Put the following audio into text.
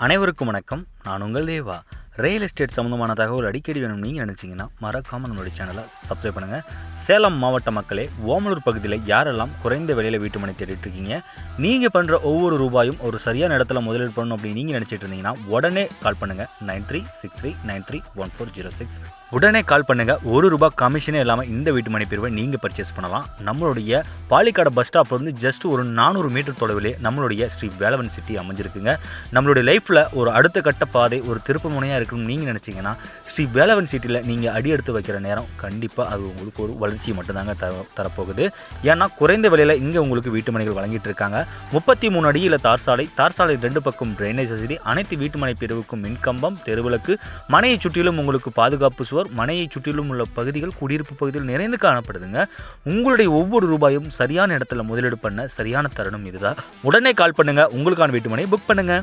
அனைவருக்கும் வணக்கம். நான் உங்கள் தேவா. ரியல் எஸ்டேட் சம்மந்தமான தகவல் அடிக்கடி வேணும் நீங்கள் நினச்சிங்கன்னா மறக்காமல் நம்மளுடைய சேனலை சப்ஸ்கிரைப் பண்ணுங்கள். சேலம் மாவட்ட மக்களே, ஓமலூர் பகுதியில் யாரெல்லாம் குறைந்த விலையில் வீட்டு மனை தேடிட்டு இருக்கீங்க, நீங்கள் பண்ணுற ஒவ்வொரு ரூபாயும் ஒரு சரியான இடத்துல முதலீடு பண்ணணும் அப்படின்னு நீங்கள் நினச்சிட்டு இருந்தீங்கன்னா உடனே கால் பண்ணுங்கள். 9363931406. உடனே கால் பண்ணுங்கள். ₹1 கமிஷனே இல்லாமல் இந்த வீட்டு மனை பிரிவை நீங்கள் பர்ச்சேஸ் பண்ணலாம். நம்மளுடைய பாலிக்காடு பஸ் ஸ்டாப் வந்து ஜஸ்ட் ஒரு 400 மீட்டர் தொலைவிலே நம்மளுடைய ஸ்ரீ வேலவன் சிட்டி அமைஞ்சிருக்குங்க. நம்மளுடைய லைஃப்பில் ஒரு அடுத்த கட்ட பாதை, ஒரு திருப்பு முனையாக இருக்கணும்னு நீங்கள் நினச்சிங்கன்னா ஸ்ரீ வேலவன் சிட்டியில் நீங்கள் அடி எடுத்து வைக்கிற நேரம் கண்டிப்பாக அது உங்களுக்கு ஒரு வளர்ச்சியை மட்டும்தாங்க தரப்போகுது. ஏன்னா குறைந்த விலையில் இங்கே உங்களுக்கு வீட்டு மனைகள் வழங்கிட்டு இருக்காங்க. 33 அடியில் தார் சாலை 2 பக்கம் ட்ரைனேஜ் வசதி, அனைத்து வீட்டு மனை பிரிவுக்கும் மின்கம்பம், தெருவிளக்கு, மனையை சுற்றிலும் உங்களுக்கு பாதுகாப்பு சுவர், மனையை சுற்றிலும் உள்ள பகுதிகள் குடியிருப்பு பகுதியில் நிறைந்து காணப்படுதுங்க. உங்களுடைய ஒவ்வொரு ரூபாயும் சரியான இடத்துல முதலீடு பண்ண சரியான தருணம் இதுதான். உடனே கால் பண்ணுங்க, உங்களுக்கான வீட்டு மனையை புக் பண்ணுங்க.